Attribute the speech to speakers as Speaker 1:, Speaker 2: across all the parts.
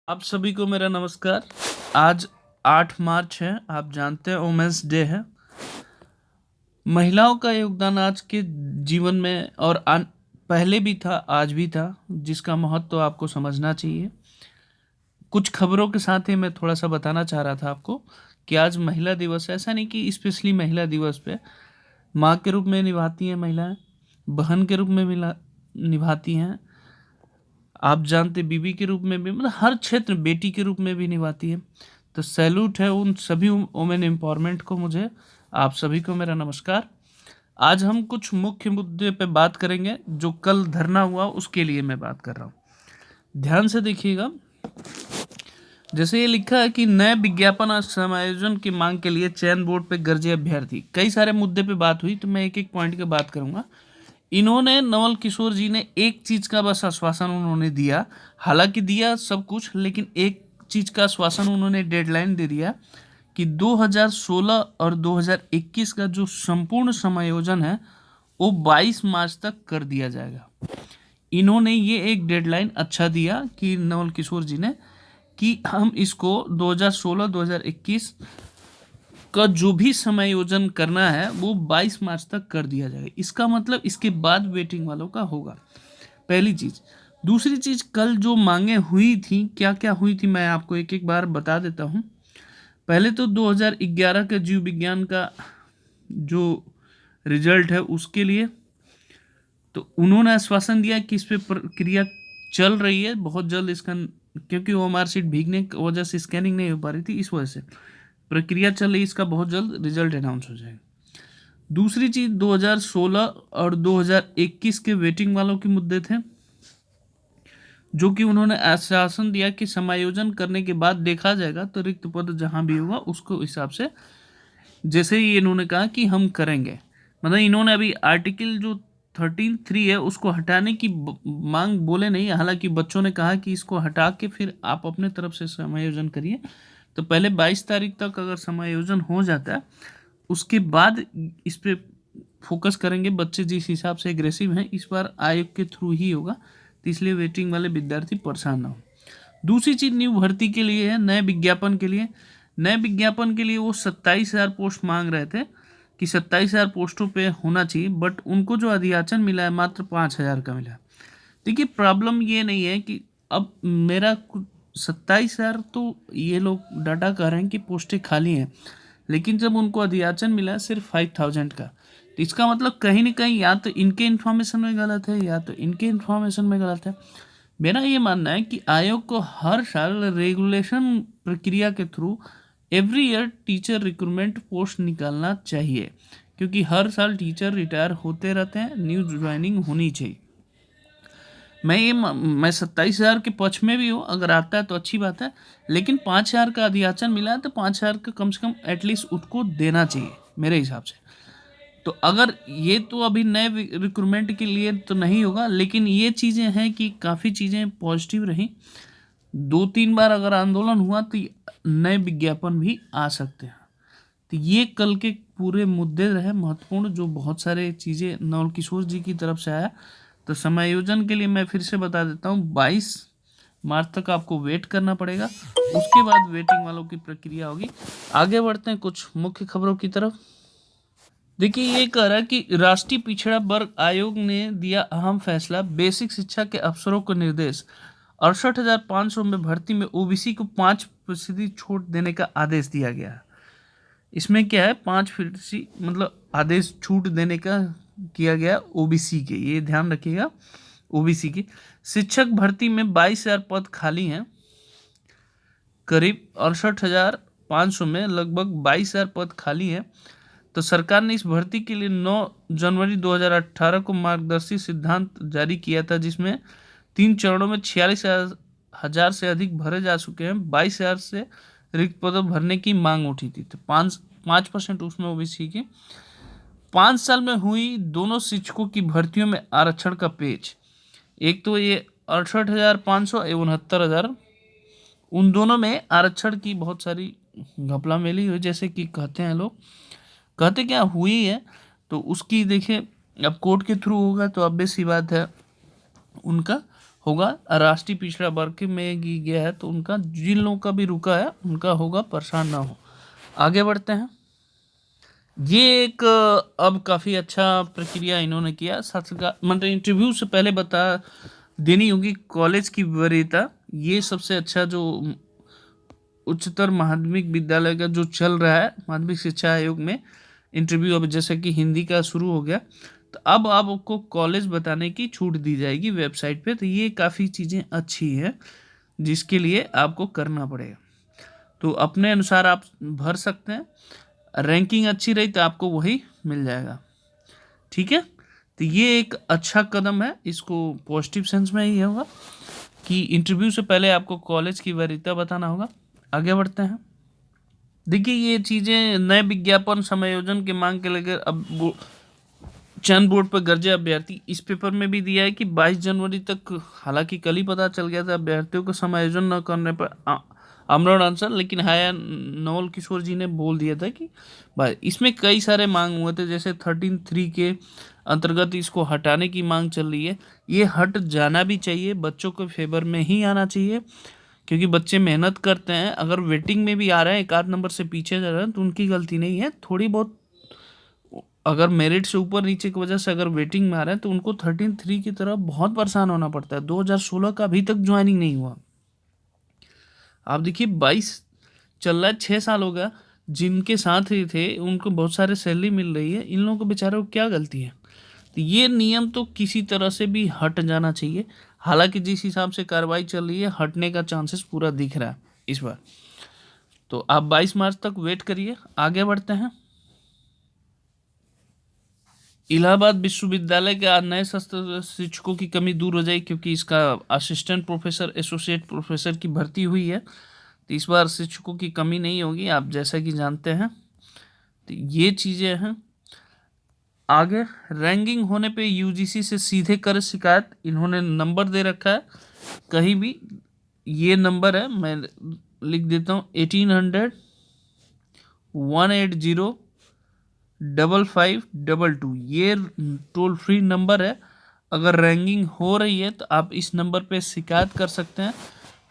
Speaker 1: आप सभी को मेरा नमस्कार। आज 8 मार्च है। आप जानते हैं वुमेन्स डे है। महिलाओं का योगदान आज के जीवन में और पहले भी था, आज भी था, जिसका महत्व तो आपको समझना चाहिए। कुछ खबरों के साथ ही मैं थोड़ा सा बताना चाह रहा था आपको कि आज महिला दिवस है। ऐसा नहीं कि स्पेशली महिला दिवस पे माँ के रूप में निभाती हैं महिलाएं, बहन के रूप में भी निभाती हैं। आप जानते बीवी के रूप में भी, मतलब हर क्षेत्र बेटी के रूप में भी निभाती है। तो सैल्यूट है उन सभी वुमेन एम्पावरमेंट को। मुझे आप सभी को मेरा नमस्कार। आज हम कुछ मुख्य मुद्दे पे बात करेंगे। जो कल धरना हुआ उसके लिए मैं बात कर रहा हूँ, ध्यान से देखिएगा। जैसे ये लिखा है कि नए विज्ञापन और समायोजन की मांग के लिए चयन बोर्ड पे गरजे अभ्यर्थी। कई सारे मुद्दे पे बात हुई, तो मैं एक एक पॉइंट की बात करूंगा। इन्होंने, नवल किशोर जी ने एक चीज का बस आश्वासन उन्होंने दिया, हालांकि दिया सब कुछ, लेकिन एक चीज का आश्वासन उन्होंने डेडलाइन दे दिया कि 2016 और 2021 का जो संपूर्ण समायोजन है वो 22 मार्च तक कर दिया जाएगा। इन्होंने ये एक डेडलाइन अच्छा दिया कि नवल किशोर जी ने, कि हम इसको 2016-2021 का जो भी समायोजन करना है वो 22 मार्च तक कर दिया जाएगा। इसका मतलब इसके बाद वेटिंग वालों का होगा, पहली चीज। दूसरी चीज, कल जो मांगे हुई थी, क्या क्या हुई थी, मैं आपको एक एक बार बता देता हूँ। पहले तो 2011 के जीव विज्ञान का जो रिजल्ट है उसके लिए तो उन्होंने आश्वासन दिया कि इस पे प्रक्रिया चल रही है बहुत जल्द इसका, क्योंकि वो मार्कशीट भीगने की वजह से स्कैनिंग नहीं हो पा रही थी, इस वजह से प्रक्रिया चल रही है, इसका बहुत जल्द रिजल्ट अनाउंस हो जाएगा। दूसरी चीज, 2016 और 2021 के वेटिंग वालों के मुद्दे थे, जो कि उन्होंने आश्वासन दिया कि समायोजन करने के बाद देखा जाएगा, तो रिक्त पद जहां भी होगा उसको हिसाब से, जैसे ही इन्होंने कहा कि हम करेंगे। मतलब इन्होंने अभी आर्टिकल जो 13(3) है उसको हटाने की मांग बोले नहीं, हालांकि बच्चों ने कहा कि इसको हटा के फिर आप अपने तरफ से समायोजन करिए। तो पहले 22 तारीख तक अगर समायोजन हो जाता है, उसके बाद इस पे फोकस करेंगे। बच्चे जिस हिसाब से एग्रेसिव हैं, इस बार आयोग के थ्रू ही होगा, तो इसलिए वेटिंग वाले विद्यार्थी परेशान ना हो। दूसरी चीज, न्यू भर्ती के लिए है, नए विज्ञापन के लिए। नए विज्ञापन के लिए वो 27,000 पोस्ट मांग रहे थे कि 27,000 पोस्टों पे होना चाहिए, बट उनको जो अधियाचन मिला है मात्र 5,000 का मिला है। देखिए, प्रॉब्लम ये नहीं है कि अब मेरा 27,000, तो ये लोग डाटा कह रहे हैं कि पोस्टें खाली हैं, लेकिन जब उनको अधियाचन मिला है सिर्फ 5,000 का, तो इसका मतलब कहीं ना कहीं या तो इनके इन्फॉर्मेशन में गलत है या तो इनके इन्फॉर्मेशन में गलत है। मेरा ये मानना है कि आयोग को हर साल रेगुलेशन प्रक्रिया के through every year teacher recruitment post निकालना चाहिए, क्योंकि हर साल टीचर रिटायर होते रहते हैं, न्यू ज्वाइनिंग होनी चाहिए। मैं 27,000 के पक्ष में भी हूँ, अगर आता है तो अच्छी बात है, लेकिन 5,000 का अधियाचन मिला है तो 5,000 का कम से कम एटलीस्ट उसको देना चाहिए मेरे हिसाब से। तो अगर ये तो अभी नए रिक्रूटमेंट के लिए तो नहीं होगा, लेकिन ये चीज़ें हैं कि काफ़ी चीज़ें पॉजिटिव रही। 2-3 बार अगर आंदोलन हुआ तो नए विज्ञापन भी आ सकते हैं। तो ये कल के पूरे मुद्दे रहे महत्वपूर्ण, जो बहुत सारे चीज़ें नवल किशोर जी की तरफ से आया। तो समायोजन के लिए मैं फिर से बता देता हूँ, 22 मार्च तक आपको वेट करना पड़ेगा, उसके बाद वेटिंग वालों की प्रक्रिया होगी। आगे बढ़ते हैं कुछ मुख्य खबरों की तरफ। देखिए, ये कह रहा है कि राष्ट्रीय पिछड़ा वर्ग आयोग ने दिया अहम फैसला, बेसिक शिक्षा के अफसरों को निर्देश। 68,500 में भर्ती में ओबीसी को 5% छूट देने का आदेश दिया गया है। इसमें क्या है, 5% मतलब आदेश छूट देने का किया गया ओबीसी के, ये ध्यान रखिएगा। ओबीसी की शिक्षक भर्ती में 22,000 पद खाली हैं। करीब 68,500 में लगभग 22,000 पद खाली हैं। तो सरकार ने इस भर्ती के लिए 9 जनवरी 2018 को मार्गदर्शी सिद्धांत जारी किया था, जिसमें 3 चरणों में 46,000 से अधिक भरे जा चुके हैं। 22,000 से रिक्त पद भरने की मांग उठी थी, तो 5% उसमें ओबीसी की। 5 साल में हुई दोनों शिक्षकों की भर्तियों में आरक्षण का पेच। एक तो ये 68,500 एवं 69,000, उन दोनों में आरक्षण की बहुत सारी घपला मेली हुई, जैसे कि कहते हैं लोग, कहते क्या हुई है, तो उसकी देखिए अब कोर्ट के थ्रू होगा तो ऑब्वियस सी बात है उनका होगा। राष्ट्रीय पिछड़ा वर्ग में गया है तो उनका, जिन लोगों का भी रुका है उनका होगा, परेशान ना हो। आगे बढ़ते हैं। ये एक अब काफ़ी अच्छा प्रक्रिया इन्होंने किया। मतलब इंटरव्यू से पहले बता देनी होगी कॉलेज की वरीयता। ये सबसे अच्छा जो उच्चतर माध्यमिक विद्यालय का जो चल रहा है माध्यमिक शिक्षा आयोग में इंटरव्यू, अब जैसे कि हिंदी का शुरू हो गया तो अब आपको कॉलेज बताने की छूट दी जाएगी वेबसाइट पे। तो ये काफ़ी चीज़ें अच्छी हैं जिसके लिए आपको करना पड़ेगा। तो अपने अनुसार आप भर सकते हैं, रैंकिंग अच्छी रही तो आपको वही मिल जाएगा। ठीक है, तो ये एक अच्छा कदम है, इसको पॉजिटिव सेंस में ही होगा कि इंटरव्यू से पहले आपको कॉलेज की वरीयता बताना होगा। आगे बढ़ते हैं। देखिए, ये चीज़ें नए विज्ञापन समायोजन के मांग के लेकर अब चयन बोर्ड पर गर्जे अभ्यर्थी, इस पेपर में भी दिया है कि 22 जनवरी तक, हालांकि कल ही पता चल गया था अभ्यर्थियों को समायोजन न करने पर आमरण अनशन, लेकिन हाया नवल किशोर जी ने बोल दिया था कि भाई इसमें कई सारे मांग हुए थे, जैसे 13(3) के अंतर्गत इसको हटाने की मांग चल रही है। ये हट जाना भी चाहिए, बच्चों के फेवर में ही आना चाहिए, क्योंकि बच्चे मेहनत करते हैं। अगर वेटिंग में भी आ रहे हैं, एक आध नंबर से पीछे जा रहे हैं, तो उनकी गलती नहीं है, थोड़ी बहुत अगर मेरिट से ऊपर नीचे की वजह से अगर वेटिंग में आ रहे हैं तो उनको 13(3) की तरफ बहुत परेशान होना पड़ता है। 2016 का अभी तक ज्वाइनिंग नहीं हुआ। आप देखिए 22 चल रहा है, 6 साल हो गया। जिनके साथ ही थे उनको बहुत सारे सैलरी मिल रही है, इन लोगों को बेचारों को क्या गलती है? तो ये नियम तो किसी तरह से भी हट जाना चाहिए। हालांकि जिस हिसाब से कार्रवाई चल रही है, हटने का चांसेस पूरा दिख रहा है इस बार। तो आप 22 मार्च तक वेट करिए। आगे बढ़ते हैं। इलाहाबाद विश्वविद्यालय के आज नए शस्त्र शिक्षकों की कमी दूर हो जाएगी, क्योंकि इसका असिस्टेंट प्रोफेसर, एसोसिएट प्रोफेसर की भर्ती हुई है। तो इस बार शिक्षकों की कमी नहीं होगी, आप जैसा कि जानते हैं। तो ये चीज़ें हैं। आगे रैंकिंग होने पे यूजीसी से सीधे कर शिकायत, इन्होंने नंबर दे रखा है कहीं भी। ये नंबर है, मैं लिख देता हूँ, 1800-180-5522। ये टोल फ्री नंबर है। अगर रैंकिंग हो रही है तो आप इस नंबर पे शिकायत कर सकते हैं,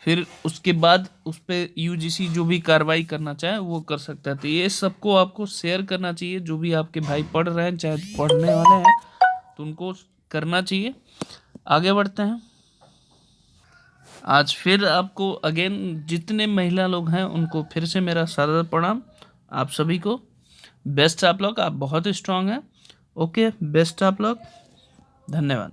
Speaker 1: फिर उसके बाद उस पर यूजीसी जो भी कार्रवाई करना चाहे वो कर सकता है। तो ये सबको आपको शेयर करना चाहिए, जो भी आपके भाई पढ़ रहे हैं चाहे पढ़ने वाले हैं तो उनको करना चाहिए। आगे बढ़ते हैं। आज फिर आपको अगेन, जितने महिला लोग हैं उनको फिर से मेरा सादर प्रणाम। आप सभी को बेस्ट। आप लोग, आप बहुत स्ट्रांग हैं। ओके, बेस्ट आप लोग। धन्यवाद।